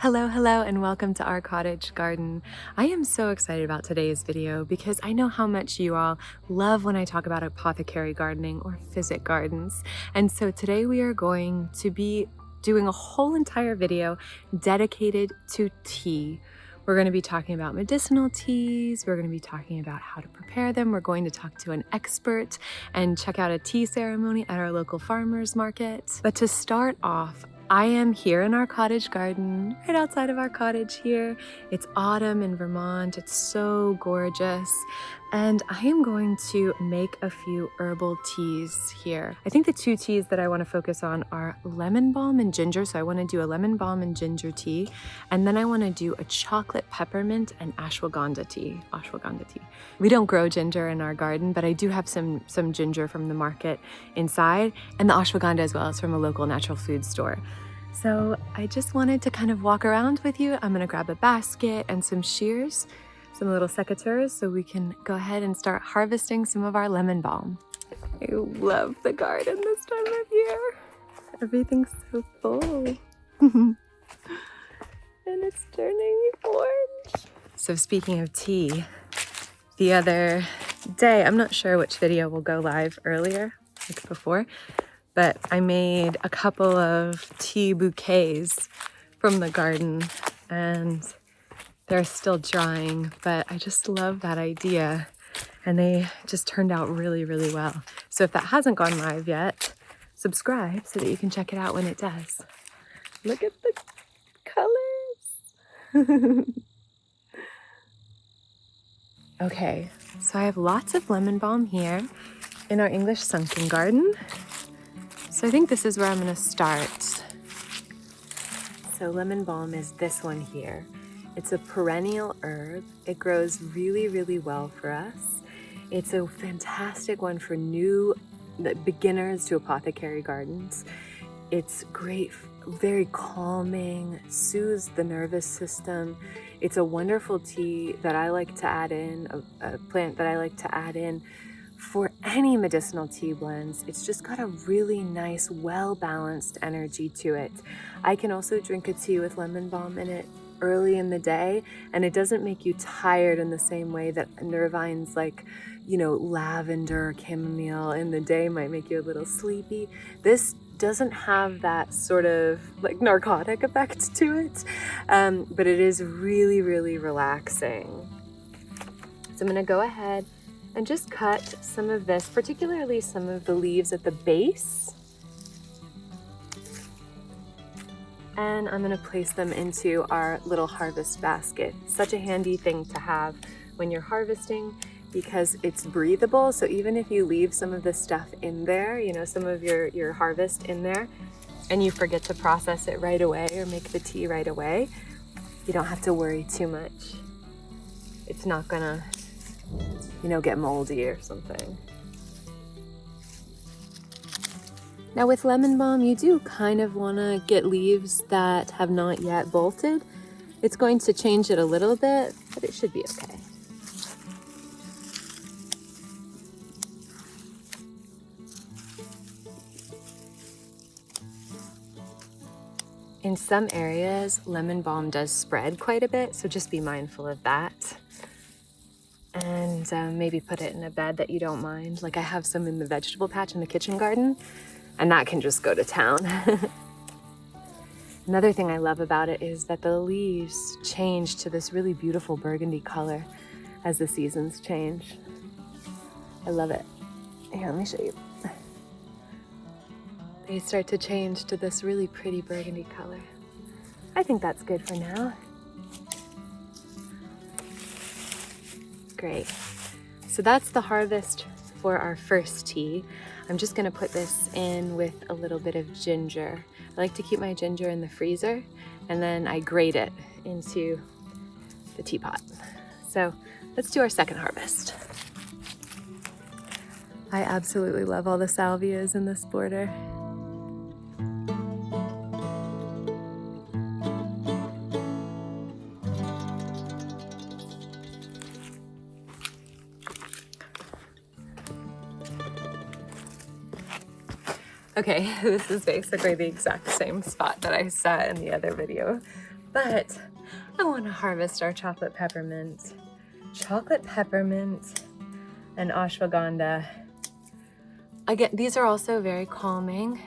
Hello, and welcome to our cottage garden. I am so excited about today's video because I know how much you all love when I talk about apothecary gardening or physic gardens. And so today we are going to be doing a whole entire video dedicated to tea. We're going to be talking about medicinal teas. We're going to be talking about how to prepare them. We're going to talk to an expert and check out a tea ceremony at our local farmers market. But to start off, I am here in our cottage garden, right outside of our cottage here. It's autumn in Vermont. It's so gorgeous. And I am going to make a few herbal teas here. I think the two teas that I want to focus on are lemon balm and ginger. So I want to do a lemon balm and ginger tea. And then I want to do a chocolate peppermint and ashwagandha tea. We don't grow ginger in our garden, but I do have some ginger from the market inside, and the ashwagandha as well is from a local natural food store. So I just wanted to kind of walk around with you. I'm gonna grab a basket and some shears, some little secateurs, so we can go ahead and start harvesting some of our lemon balm. I love the garden this time of year. Everything's so full. And it's turning orange. So speaking of tea, the other day, I'm not sure which video will go live earlier, like before, but I made a couple of tea bouquets from the garden and they're still drying, but I just love that idea and they just turned out really, really well. So if that hasn't gone live yet, subscribe so that you can check it out when it does. Look at the colors. Okay, so I have lots of lemon balm here in our English sunken garden. So I think this is where I'm gonna start. So lemon balm is this one here. It's a perennial herb. It grows really, really well for us. It's a fantastic one for new beginners to apothecary gardens. It's great, very calming, soothes the nervous system. It's a wonderful tea that I like to add in, a plant that I like to add in for any medicinal tea blends. It's just got a really nice, well-balanced energy to it. I can also drink a tea with lemon balm in it early in the day, and it doesn't make you tired in the same way that nervines like, lavender, chamomile in the day might make you a little sleepy. This doesn't have that sort of like narcotic effect to it, but it is really, really relaxing. So I'm gonna go ahead and just cut some of this, particularly some of the leaves at the base. And I'm gonna place them into our little harvest basket. Such a handy thing to have when you're harvesting because it's breathable. So even if you leave some of the stuff in there, some of your harvest in there, and you forget to process it right away or make the tea right away, you don't have to worry too much. It's not gonna, get moldy or something. Now with lemon balm, you do kind of want to get leaves that have not yet bolted. It's going to change it a little bit, but it should be okay. In some areas, lemon balm does spread quite a bit, so just be mindful of that. And maybe put it in a bed that you don't mind. Like I have some in the vegetable patch in the kitchen garden, and that can just go to town. Another thing I love about it is that the leaves change to this really beautiful burgundy color as the seasons change. I love it. Here, let me show you. They start to change to this really pretty burgundy color. I think that's good for now. Great. So that's the harvest for our first tea. I'm just gonna put this in with a little bit of ginger. I like to keep my ginger in the freezer and then I grate it into the teapot. So let's do our second harvest. I absolutely love all the salvias in this border. Okay, this is basically the exact same spot that I set in the other video, But I want to harvest our chocolate peppermint. Chocolate peppermint and ashwagandha. Again, these are also very calming.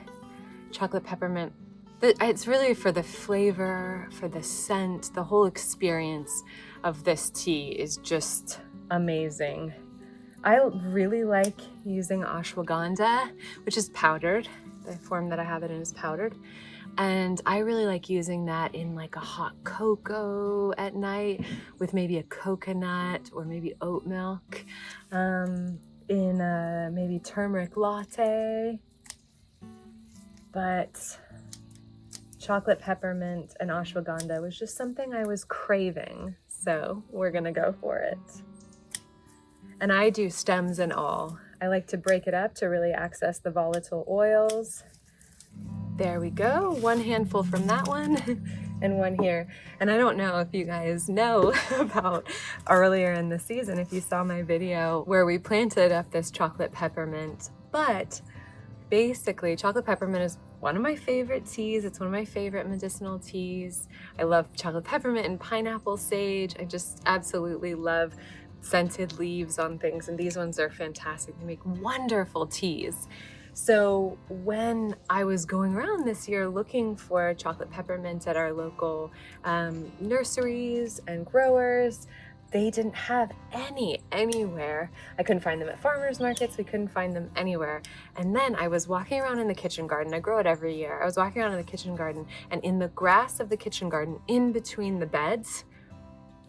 Chocolate peppermint, it's really for the flavor, for the scent, the whole experience of this tea is just amazing. I really like using ashwagandha, which is powdered. The form that I have it in is powdered. And I really like using that in like a hot cocoa at night with maybe a coconut or maybe oat milk, in a maybe turmeric latte. But chocolate peppermint and ashwagandha was just something I was craving. So we're gonna go for it. And I do stems and all. I like to break it up to really access the volatile oils. There we go, one handful from that one and one here. And I don't know if you guys know about earlier in the season, if you saw my video where we planted up this chocolate peppermint, but basically chocolate peppermint is one of my favorite teas. It's one of my favorite medicinal teas. I love chocolate peppermint and pineapple sage. I just absolutely love scented leaves on things, and these ones are fantastic. They make wonderful teas. So when I was going around this year looking for chocolate peppermint at our local nurseries and growers, they didn't have any anywhere. I couldn't find them at farmers markets. We couldn't find them anywhere. And then I was walking around in the kitchen garden. I grow it every year. I was walking around in the kitchen garden, and in the grass of the kitchen garden, in between the beds,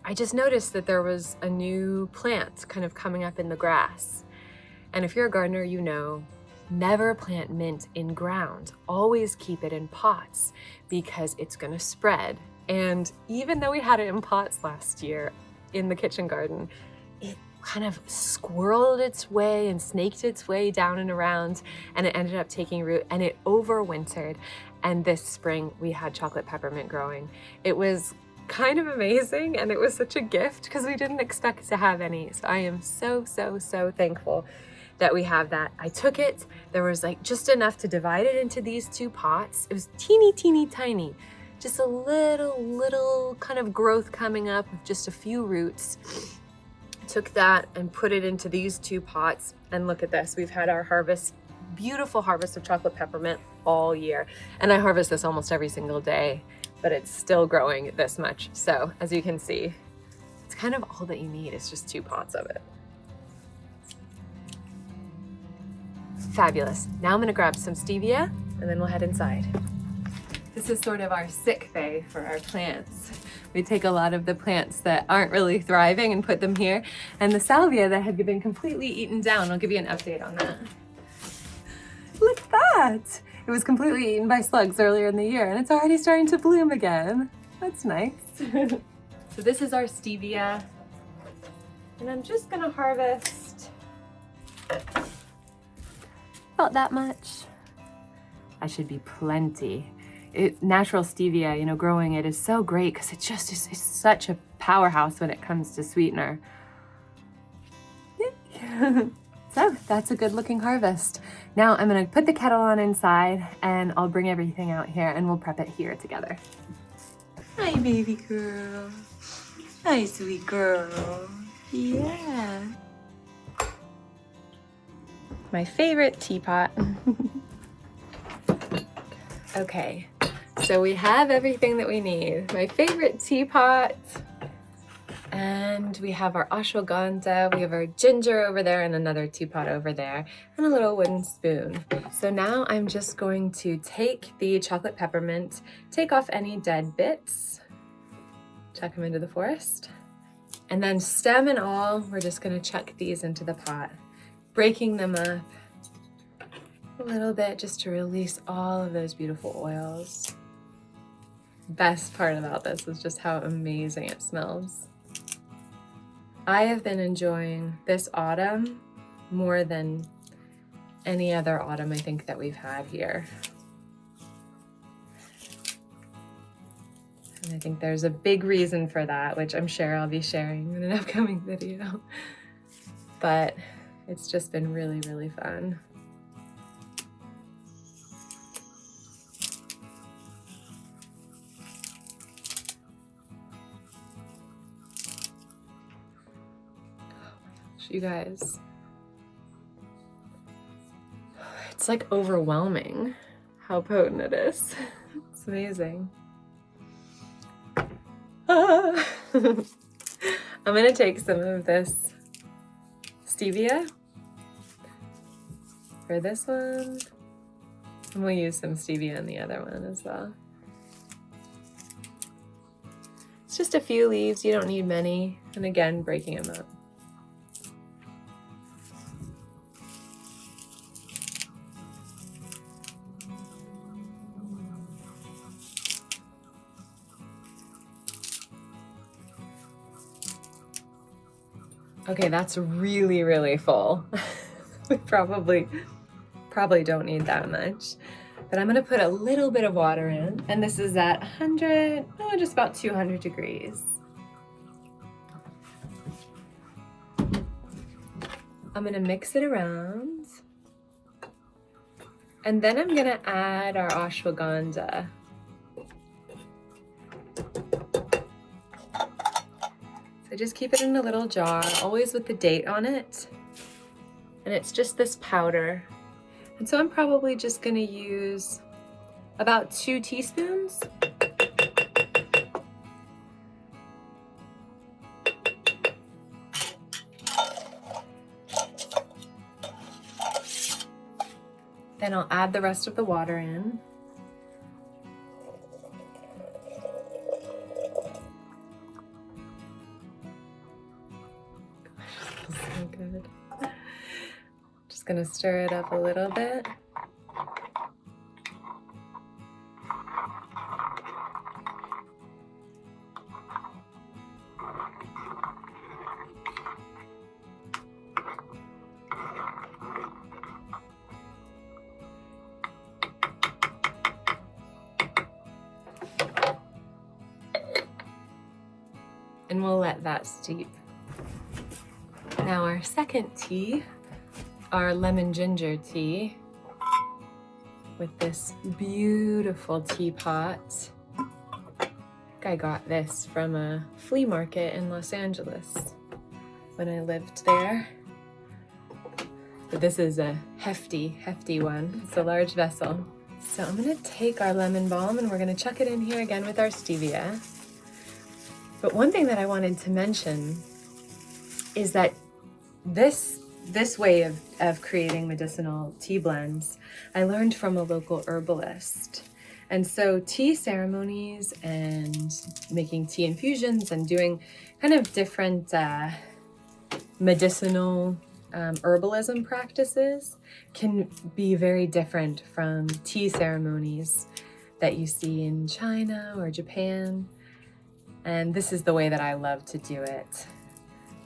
I just noticed that there was a new plant kind of coming up in the grass. And if you're a gardener, you know, never plant mint in ground. Always keep it in pots because it's gonna spread. And even though we had it in pots last year in the kitchen garden, it kind of squirreled its way and snaked its way down and around, and it ended up taking root and it overwintered. And this spring we had chocolate peppermint growing. It was kind of amazing, and it was such a gift because we didn't expect to have any. So I am so thankful that we have that. I took it, there was like just enough to divide it into these two pots. It was teeny tiny, just a little kind of growth coming up with just a few roots. Took that and put it into these two pots, and look at this. We've had our harvest, beautiful harvest of chocolate peppermint all year. And I harvest this almost every single day, but it's still growing this much. So as you can see, it's kind of all that you need. It's just two pots of it. Fabulous. Now I'm gonna grab some stevia and then we'll head inside. This is sort of our sick bay for our plants. We take a lot of the plants that aren't really thriving and put them here. And the salvia that had been completely eaten down, I'll give you an update on that. Look at that. It was completely eaten by slugs earlier in the year, and it's already starting to bloom again. That's nice. So this is our stevia, and I'm just gonna harvest about that much. I should be plenty. Natural stevia, you know, growing it is so great because it just is such a powerhouse when it comes to sweetener. So that's a good looking harvest. Now I'm gonna put the kettle on inside and I'll bring everything out here and we'll prep it here together. Hi, baby girl. Hi, sweet girl. Yeah. My favorite teapot. Okay, so we have everything that we need. My favorite teapot, and we have our ashwagandha, we have our ginger over there and another teapot over there, and a little wooden spoon. So now I'm just going to take the chocolate peppermint, take off any dead bits, chuck them into the forest, and then stem and all, we're just gonna chuck these into the pot, breaking them up a little bit just to release all of those beautiful oils. Best part about this is just how amazing it smells. I have been enjoying this autumn more than any other autumn I think that we've had here. And I think there's a big reason for that, which I'm sure I'll be sharing in an upcoming video. But it's just been really, really fun. you guys. It's like overwhelming how potent it is. It's amazing. Ah. I'm gonna take some of this stevia for this one, and we'll use some stevia in the other one as well. It's just a few leaves, you don't need many, and again, breaking them up. Okay, that's really, really full. We probably don't need that much. But I'm gonna put a little bit of water in, and this is at 100, just about 200 degrees. I'm gonna mix it around, and then I'm gonna add our ashwagandha. So just keep it in a little jar, always with the date on it. And it's just this powder. And so I'm probably just gonna use about 2 teaspoons. Then I'll add the rest of the water in. So good. Just gonna stir it up a little bit. And we'll let that steep. Now our second tea, our lemon ginger tea, with this beautiful teapot. I got this from a flea market in Los Angeles when I lived there. But this is a hefty one. It's a large vessel. So I'm gonna take our lemon balm and we're gonna chuck it in here again with our stevia. But one thing that I wanted to mention is that this way of creating medicinal tea blends, I learned from a local herbalist. And so tea ceremonies and making tea infusions and doing kind of different medicinal herbalism practices can be very different from tea ceremonies that you see in China or Japan. And this is the way that I love to do it.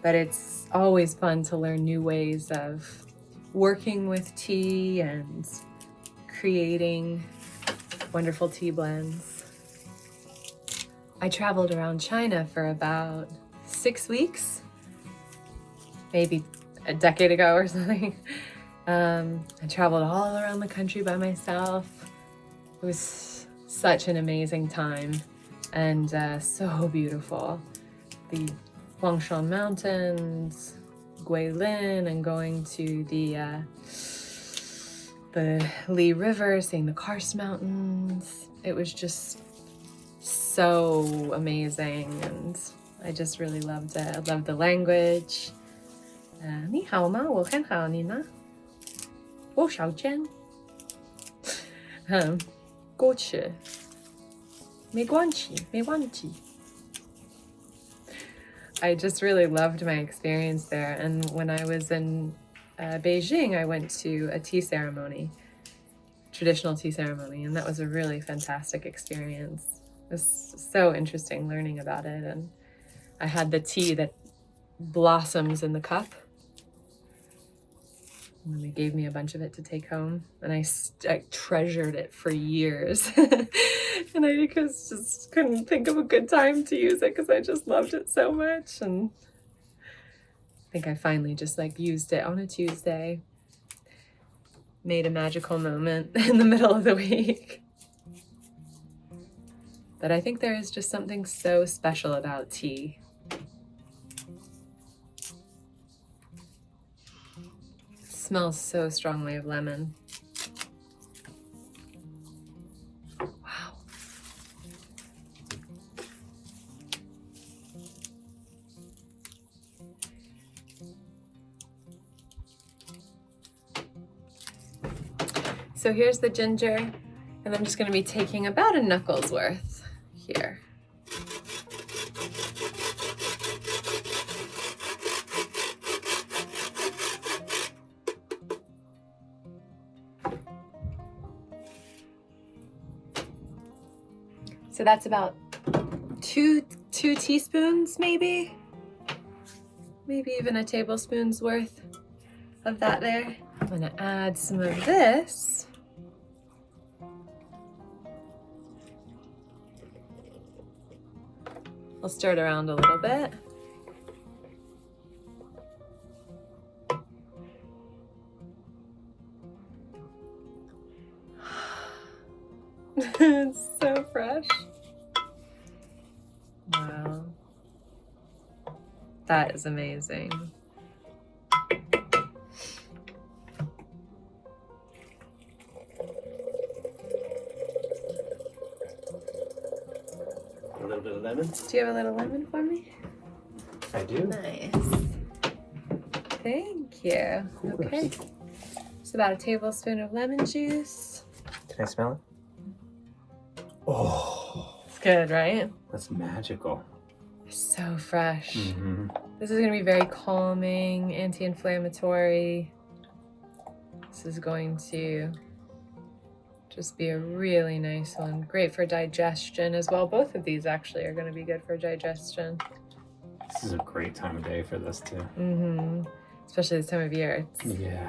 But it's always fun to learn new ways of working with tea and creating wonderful tea blends. I traveled around China for about 6 weeks, maybe a decade ago or something. I traveled all around the country by myself. It was such an amazing time. And so beautiful. The Huangshan Mountains, Guilin, and going to the Li River, seeing the Karst Mountains. It was just so amazing, and I just really loved it. I loved the language. 你好吗？我很好，你呢？我少见。过去。没关系。I just really loved my experience there. And when I was in Beijing, I went to a tea ceremony, traditional tea ceremony, and that was a really fantastic experience. It was so interesting learning about it. And I had the tea that blossoms in the cup. And they gave me a bunch of it to take home, and I treasured it for years. And I just couldn't think of a good time to use it because I just loved it so much. And I think I finally just used it on a Tuesday. Made a magical moment in the middle of the week. But I think there is just something so special about tea. smells so strongly of lemon. Wow. So here's the ginger, and I'm just going to be taking about a knuckle's worth here. So that's about two teaspoons, maybe even a tablespoon's worth of that there. I'm gonna add some of this. I'll stir it around a little bit. It's so fresh. Wow. That is amazing. A little bit of lemon. Do you have a little lemon for me? I do. Nice. Thank you. Okay. It's about a tablespoon of lemon juice. Can I smell it? Oh, It's good, right? that's magical. So fresh. Mm-hmm. This is going to be very calming, anti-inflammatory. This is going to just be a really nice one. Great for digestion as well. Both of these actually are going to be good for digestion. This is a great time of day for this too. Mm-hmm. Especially this time of year. Yeah.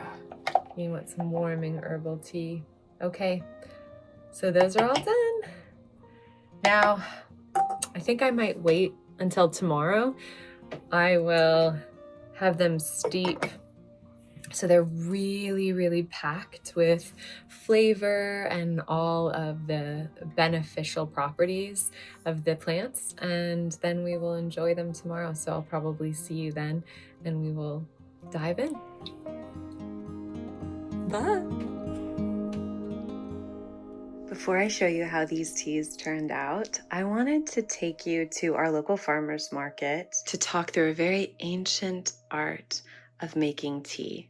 You want some warming herbal tea. Okay, so those are all done. Now, I think I might wait until tomorrow. I will have them steep so they're really, really packed with flavor and all of the beneficial properties of the plants, and then we will enjoy them tomorrow. So I'll probably see you then, and we will dive in. Bye. Before I show you how these teas turned out, I wanted to take you to our local farmers market to talk through a very ancient art of making tea.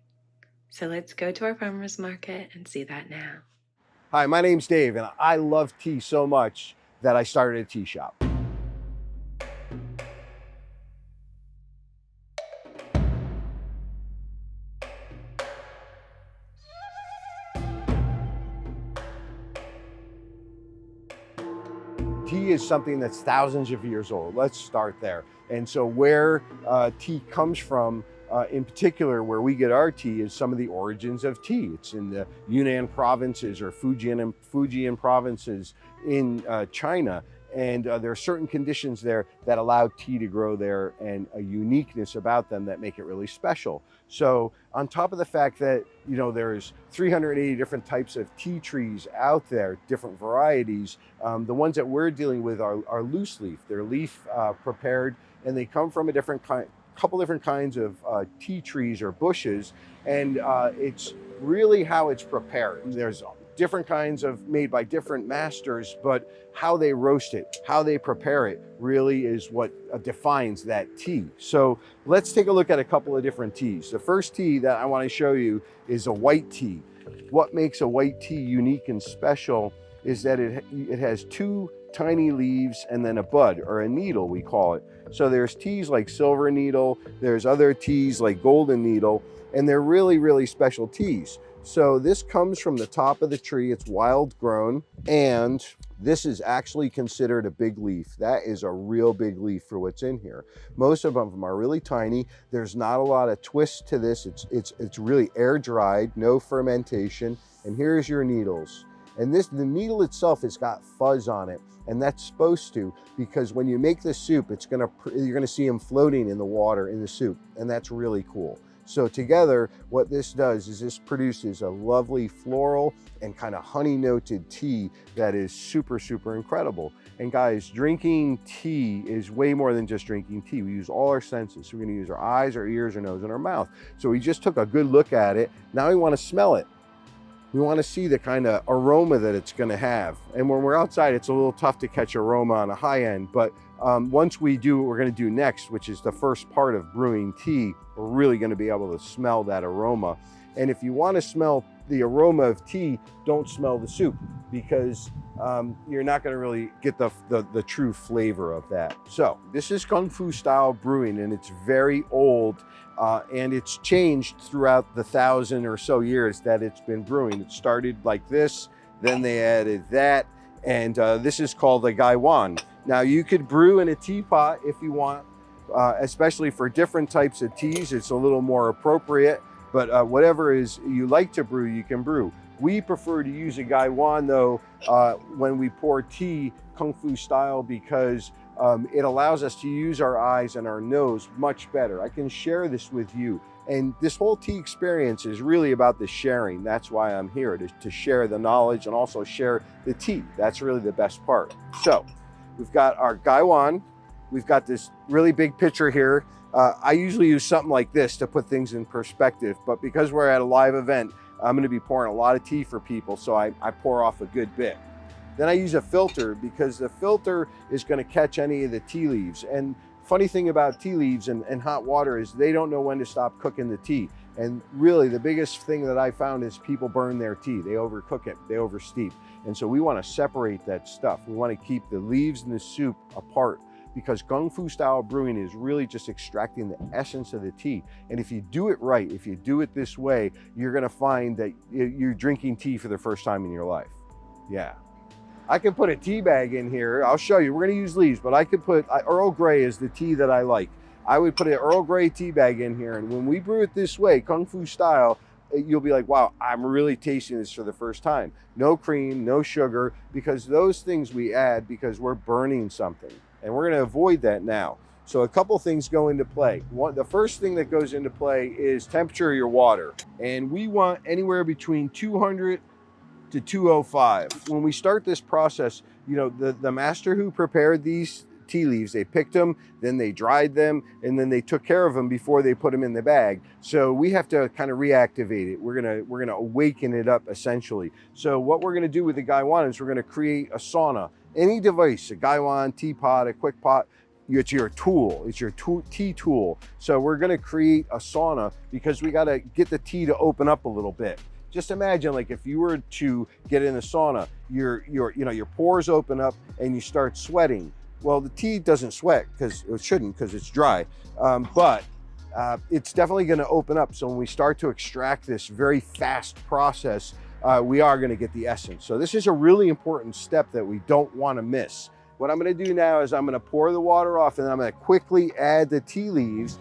So let's go to our farmers market and see that now. Hi, my name's Dave, and I love tea so much that I started a tea shop. Tea is something that's thousands of years old. Let's start there. And so where tea comes from, in particular, where we get our tea is some of the origins of tea. It's in the Yunnan provinces or Fujian provinces in China. And there are certain conditions there that allow tea to grow there and a uniqueness about them that make it really special. So on top of the fact that, you know, there's 380 different types of tea trees out there, different varieties, the ones that we're dealing with are loose leaf. They're leaf prepared, and they come from a couple different kinds of tea trees or bushes, and it's really how it's prepared. There's different kinds of made by different masters, but how they roast it, how they prepare it really is what defines that tea. So let's take a look at a couple of different teas. The first tea that I want to show you is a white tea. What makes a white tea unique and special is that it has two tiny leaves and then a bud, or a needle we call it. So there's teas like silver needle, there's other teas like golden needle, and they're really, really special teas. So this comes from the top of the tree, it's wild grown, and this is actually considered a big leaf. That is a real big leaf for what's in here. Most of them are really tiny. There's not a lot of twist to this. It's really air dried, no fermentation. And here's your needles. And the needle itself has got fuzz on it, and that's supposed to, because when you make the soup, you're gonna see them floating in the water in the soup, and that's really cool. So together, what this does is this produces a lovely floral and kind of honey noted tea that is super, super incredible. And guys, drinking tea is way more than just drinking tea. We use all our senses. So we're gonna use our eyes, our ears, our nose, and our mouth. So we just took a good look at it. Now we wanna smell it. We wanna see the kind of aroma that it's gonna have. And when we're outside, it's a little tough to catch aroma on a high end, but once we do what we're gonna do next, which is the first part of brewing tea, we're really gonna be able to smell that aroma. And if you wanna smell the aroma of tea, don't smell the soup, because you're not gonna really get the true flavor of that. So this is Gongfu style brewing, and it's very old, and it's changed throughout the 1,000 or so years that it's been brewing. It started like this, then they added that, and this is called a gaiwan. Now you could brew in a teapot if you want, especially for different types of teas. It's a little more appropriate, but whatever is you like to brew, you can brew. We prefer to use a gaiwan though when we pour tea Gongfu style, because it allows us to use our eyes and our nose much better. I can share this with you. And this whole tea experience is really about the sharing. That's why I'm here, to share the knowledge and also share the tea. That's really the best part. So we've got our gaiwan. We've got this really big pitcher here. I usually use something like this to put things in perspective, but because we're at a live event, I'm gonna be pouring a lot of tea for people, so I pour off a good bit. Then I use a filter, because the filter is gonna catch any of the tea leaves. And funny thing about tea leaves and hot water is they don't know when to stop cooking the tea. And really the biggest thing that I found is people burn their tea. They overcook it, they oversteep. And so we wanna separate that stuff. We wanna keep the leaves and the soup apart, because Gongfu style brewing is really just extracting the essence of the tea. And if you do it right, if you do it this way, you're gonna find that you're drinking tea for the first time in your life. Yeah. I could put a tea bag in here. I'll show you. We're gonna use leaves, but I could put, Earl Grey is the tea that I like. I would put an Earl Grey tea bag in here, and when we brew it this way, Gongfu style, you'll be like, wow, I'm really tasting this for the first time. No cream, no sugar, because those things we add because we're burning something. And we're gonna avoid that now. So a couple things go into play. The first thing that goes into play is temperature of your water. And we want anywhere between 200 to 205. When we start this process, you know, the master who prepared these tea leaves, they picked them, then they dried them, and then they took care of them before they put them in the bag. So we have to kind of reactivate it. We're gonna awaken it up essentially. So what we're gonna do with the gaiwan is we're gonna create a sauna. Any device, a gaiwan, teapot, a quick pot, it's your tool, it's your tea tool. So we're gonna create a sauna because we gotta get the tea to open up a little bit. Just imagine, like, if you were to get in a sauna, your pores open up and you start sweating. Well, the tea doesn't sweat, because it shouldn't, because it's dry, but it's definitely gonna open up. So when we start to extract this very fast process, we are gonna get the essence. So this is a really important step that we don't wanna miss. What I'm gonna do now is I'm gonna pour the water off, and I'm gonna quickly add the tea leaves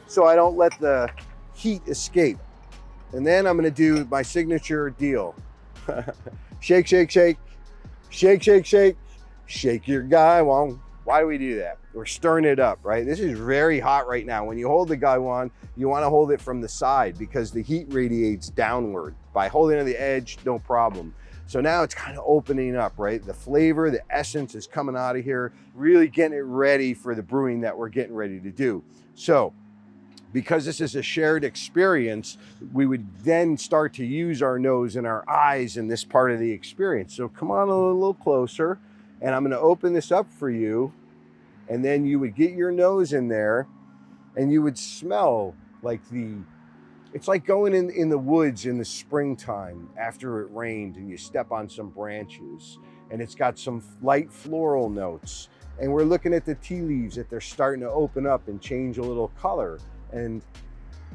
so I don't let the heat escape. And then I'm gonna do my signature deal. Shake, shake, shake, shake, shake, shake, shake your gaiwan. Why do we do that? We're stirring it up, right? This is very hot right now. When you hold the gaiwan, you wanna hold it from the side because the heat radiates downward. By holding on the edge, no problem. So now it's kind of opening up, right? The flavor, the essence is coming out of here, really getting it ready for the brewing that we're getting ready to do. So, because this is a shared experience, we would then start to use our nose and our eyes in this part of the experience. So come on a little closer, and I'm gonna open this up for you, and then you would get your nose in there, and you would smell like it's like going in the woods in the springtime after it rained, and you step on some branches, and it's got some light floral notes. And we're looking at the tea leaves that they're starting to open up and change a little color. And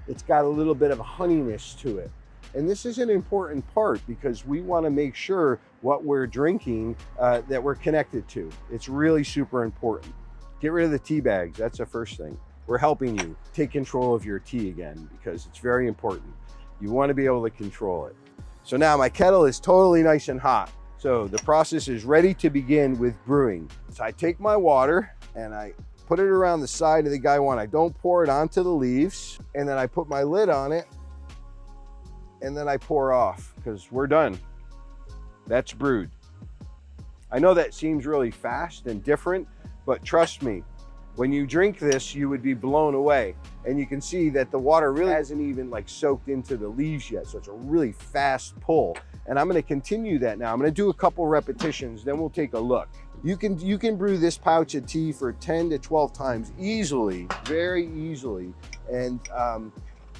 it's got a little bit of honeyness to it. And this is an important part because we want to make sure what we're drinking that we're connected to. It's really super important. Get rid of the tea bags. That's the first thing. We're helping you take control of your tea again because it's very important. You want to be able to control it. So now my kettle is totally nice and hot. So the process is ready to begin with brewing. So I take my water and I put it around the side of the gaiwan. I don't pour it onto the leaves, and then I put my lid on it, and then I pour off, because we're done. That's brewed. I know that seems really fast and different, but trust me, when you drink this, you would be blown away. And you can see that the water really hasn't even like soaked into the leaves yet. So it's a really fast pull. And I'm gonna continue that now. I'm gonna do a couple repetitions, then we'll take a look. You can brew this pouch of tea for 10 to 12 times easily, very easily. And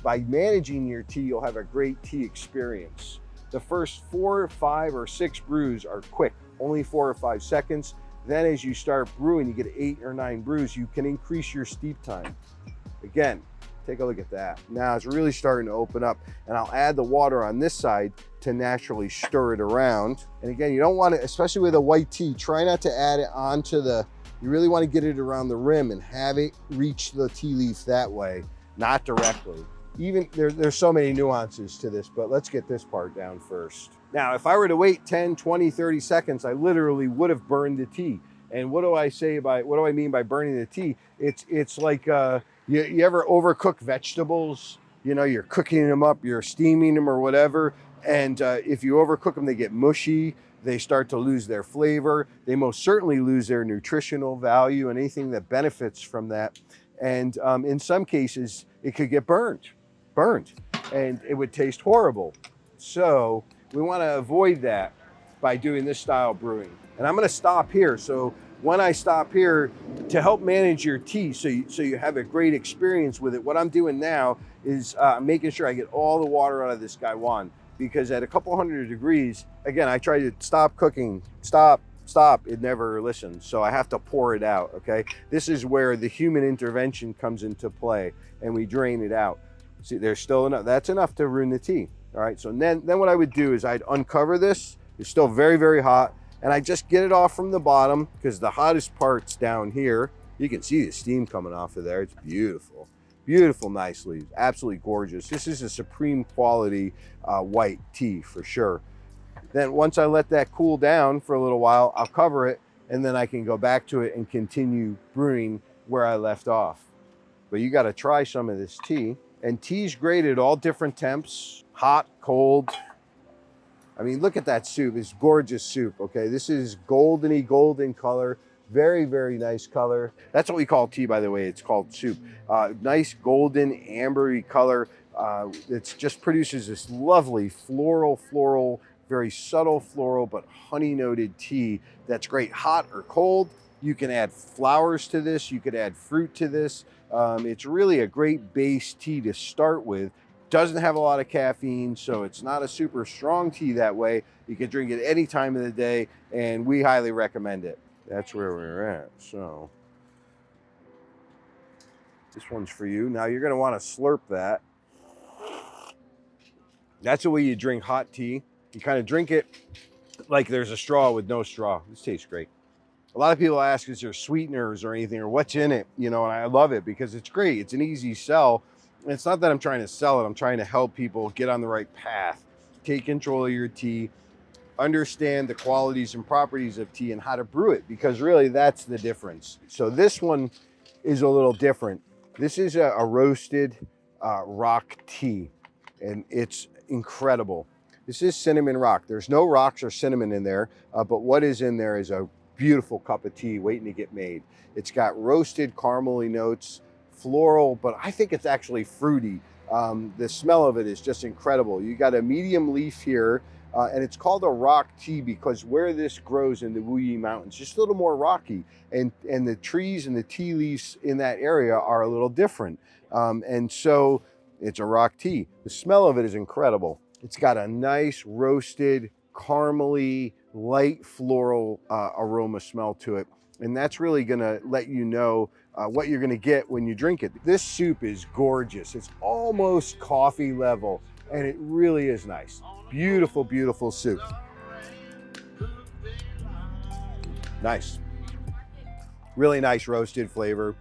by managing your tea, you'll have a great tea experience. The first 4, 5, or 6 brews are quick, only 4 or 5 seconds. Then as you start brewing, you get 8 or 9 brews, you can increase your steep time. Again, take a look at that. Now it's really starting to open up, and I'll add the water on this side to naturally stir it around. And again, you don't want to, especially with a white tea, try not to add it onto you really want to get it around the rim and have it reach the tea leaf that way, not directly. Even there's so many nuances to this, but let's get this part down first. Now, if I were to wait 10, 20, 30 seconds, I literally would have burned the tea. And what do I mean by burning the tea? It's like, you ever overcook vegetables? You know, you're cooking them up, you're steaming them or whatever. And if you overcook them, they get mushy. They start to lose their flavor. They most certainly lose their nutritional value and anything that benefits from that. And in some cases, it could get burned, and it would taste horrible. So we want to avoid that by doing this style brewing. And I'm going to stop here. So when I stop here, to help manage your tea so you have a great experience with it, what I'm doing now is making sure I get all the water out of this gaiwan, because at a couple hundred degrees, again, I try to stop cooking, stop, it never listens. So I have to pour it out, okay? This is where the human intervention comes into play, and we drain it out. See, there's still enough, that's enough to ruin the tea. All right, so then what I would do is I'd uncover this. It's still very, very hot. And I just get it off from the bottom, because the hottest part's down here. You can see the steam coming off of there. It's beautiful, beautiful, nice leaves, absolutely gorgeous. This is a supreme quality white tea for sure. Then once I let that cool down for a little while, I'll cover it, and then I can go back to it and continue brewing where I left off. But you got to try some of this tea. And tea's great at all different temps, hot, cold. I mean, look at that soup. It's gorgeous soup, okay? This is golden color. Very, very nice color. That's what we call tea, by the way. It's called soup. Nice golden ambery color. It just produces this lovely floral, very subtle floral, but honey noted tea that's great hot or cold. You can add flowers to this. You could add fruit to this. It's really a great base tea to start with. Doesn't have a lot of caffeine, so it's not a super strong tea that way. You can drink it any time of the day, and we highly recommend it. That's where we're at. So this one's for you. Now you're gonna wanna slurp that. That's the way you drink hot tea. You kind of drink it like there's a straw with no straw. This tastes great. A lot of people ask, is there sweeteners or anything, or what's in it? You know, and I love it because it's great. It's an easy sell. And it's not that I'm trying to sell it. I'm trying to help people get on the right path. Take control of your tea. Understand the qualities and properties of tea and how to brew it, because really that's the difference. So this one is a little different. This is a roasted rock tea, and it's incredible. This is cinnamon rock. There's no rocks or cinnamon in there, but what is in there is a beautiful cup of tea waiting to get made. It's got roasted caramely notes, floral, but I think it's actually fruity. The smell of it is just incredible. You got a medium leaf here, and it's called a rock tea because where this grows in the Wuyi Mountains, just a little more rocky, and the trees and the tea leaves in that area are a little different. And so it's a rock tea. The smell of it is incredible. It's got a nice roasted, caramely, light floral aroma smell to it. And that's really gonna let you know what you're gonna get when you drink it. This soup is gorgeous. It's almost coffee level, and it really is nice. Beautiful, beautiful soup. Nice. Really nice roasted flavor.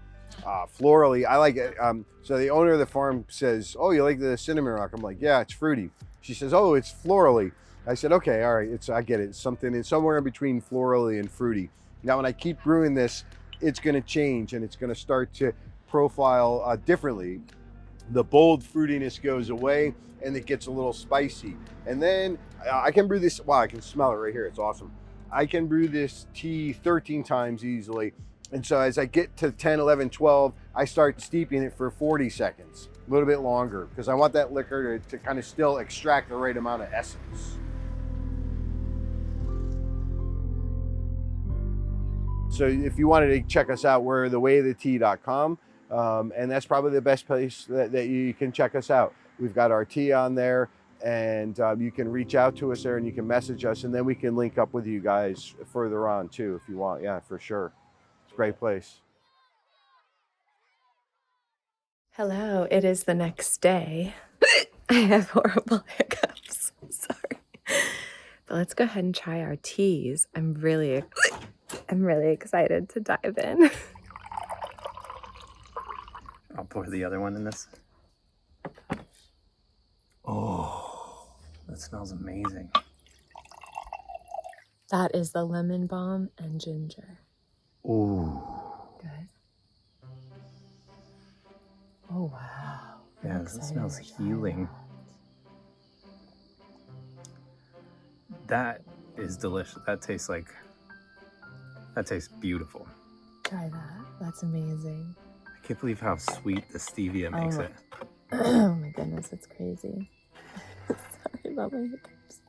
Florally, I like it. So the owner of the farm says, oh, you like the cinnamon rock? I'm like, yeah, it's fruity. She says, oh, it's florally. I said, okay, all right, I get it. It's somewhere in between florally and fruity. Now, when I keep brewing this, it's going to change and it's going to start to profile differently. The bold fruitiness goes away and it gets a little spicy. And then I can brew this, wow, I can smell it right here. It's awesome. I can brew this tea 13 times easily. And so as I get to 10, 11, 12, I start steeping it for 40 seconds, a little bit longer, because I want that liquor to kind of still extract the right amount of essence. So if you wanted to check us out, we're thewayofthetea.com. And that's probably the best place that you can check us out. We've got our tea on there, and you can reach out to us there and you can message us, and then we can link up with you guys further on too if you want. Yeah, for sure. It's a great place. Hello, it is the next day. I have horrible hiccups. Sorry. But let's go ahead and try our teas. I'm really excited to dive in. I'll pour the other one in this. Oh, that smells amazing. That is the lemon balm and ginger. Ooh. Good. Oh, wow. Yeah, that smells healing. That is delicious. That tastes beautiful. Try that. That's amazing. I can't believe how sweet the stevia makes it. Oh my goodness, it's crazy. Sorry about my hiccups.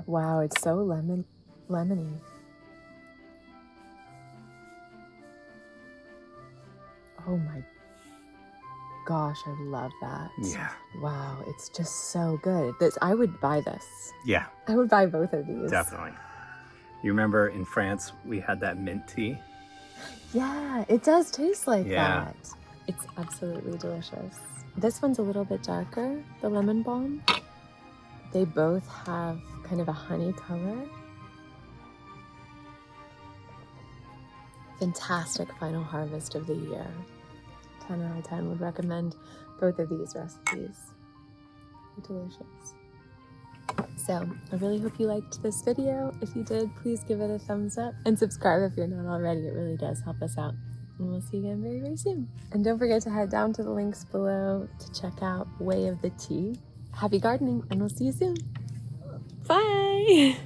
Wow, it's so lemony. Oh my gosh, I love that. Yeah. Wow, it's just so good. I would buy this. Yeah, I would buy both of these. definitely. You remember in France, we had that mint tea? Yeah, it does taste like Yeah. that. It's absolutely delicious. This one's a little bit darker, the lemon balm. They both have kind of a honey color. Fantastic final harvest of the year. 10 out of 10 would recommend both of these recipes. Delicious. So I really hope you liked this video. If you did, please give it a thumbs up and subscribe if you're not already. It really does help us out. And we'll see you again very, very soon. And don't forget to head down to the links below to check out Way of the Tea. Happy gardening, and we'll see you soon. Bye!